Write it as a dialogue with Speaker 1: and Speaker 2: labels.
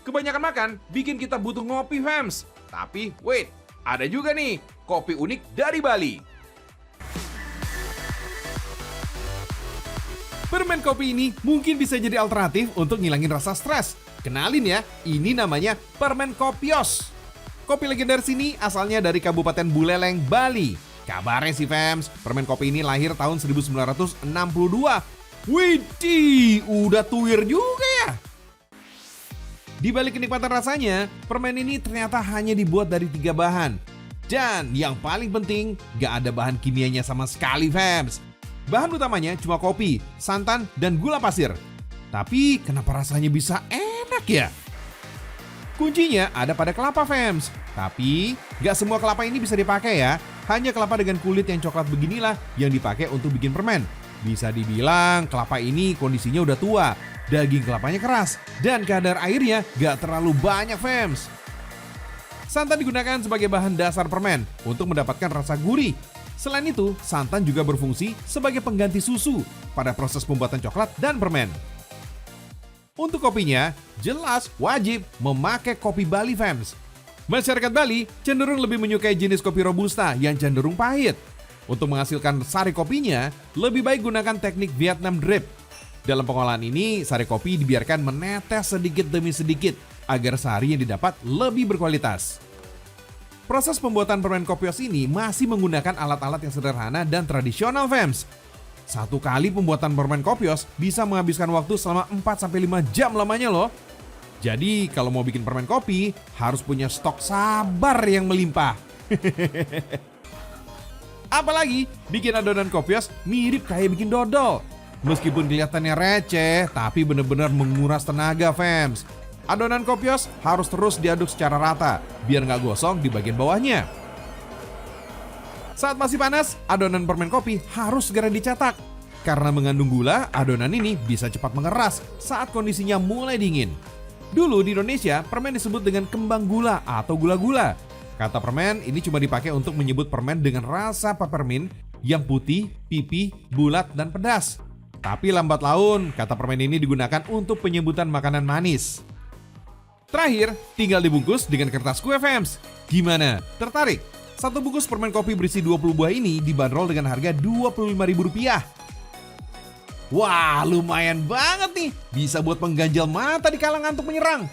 Speaker 1: Kebanyakan makan bikin kita butuh ngopi, fams. Tapi wait, ada juga nih kopi unik dari Bali. Permen kopi ini mungkin bisa jadi alternatif untuk ngilangin rasa stres. Kenalin ya, ini namanya permen kopios. Kopi legendaris ini asalnya dari Kabupaten Buleleng, Bali. Kabarnya sih fams, permen kopi ini lahir tahun 1962. Widih, udah tuir juga ya. Di balik kenikmatan rasanya, permen ini ternyata hanya dibuat dari 3 bahan. Dan yang paling penting, gak ada bahan kimianya sama sekali fams. Bahan utamanya cuma kopi, santan, dan gula pasir. Tapi kenapa rasanya bisa enak ya? Kuncinya ada pada kelapa fams. Tapi gak semua kelapa ini bisa dipakai ya. Hanya kelapa dengan kulit yang coklat beginilah yang dipakai untuk bikin permen. Bisa dibilang kelapa ini kondisinya udah tua. Daging kelapanya keras dan kadar airnya gak terlalu banyak fams. Santan digunakan sebagai bahan dasar permen untuk mendapatkan rasa gurih. Selain itu, santan juga berfungsi sebagai pengganti susu pada proses pembuatan coklat dan permen. Untuk kopinya, jelas wajib memakai kopi Bali fams. Masyarakat Bali cenderung lebih menyukai jenis kopi Robusta yang cenderung pahit. Untuk menghasilkan sari kopinya, lebih baik gunakan teknik Vietnam drip. Dalam pengolahan ini, sari kopi dibiarkan menetes sedikit demi sedikit agar sari yang didapat lebih berkualitas. Proses pembuatan permen kopios ini masih menggunakan alat-alat yang sederhana dan tradisional fams. Satu kali pembuatan permen kopios bisa menghabiskan waktu selama 4-5 jam lamanya loh. Jadi kalau mau bikin permen kopi, harus punya stok sabar yang melimpah. Apalagi bikin adonan kopios mirip kayak bikin dodol. Meskipun kelihatannya receh, tapi bener-bener menguras tenaga fams. Adonan kopios harus terus diaduk secara rata, biar nggak gosong di bagian bawahnya. Saat masih panas, adonan permen kopi harus segera dicetak. Karena mengandung gula, adonan ini bisa cepat mengeras saat kondisinya mulai dingin. Dulu di Indonesia, permen disebut dengan kembang gula atau gula-gula. Kata permen ini cuma dipakai untuk menyebut permen dengan rasa peppermint yang putih, pipih, bulat, dan pedas. Tapi lambat laun, kata permen ini digunakan untuk penyebutan makanan manis. Terakhir, tinggal dibungkus dengan kertas kue fams. Gimana? Tertarik? Satu bungkus permen kopi berisi 20 buah ini dibanderol dengan harga Rp25.000. Wah, lumayan banget nih. Bisa buat pengganjal mata di kala ngantuk menyerang.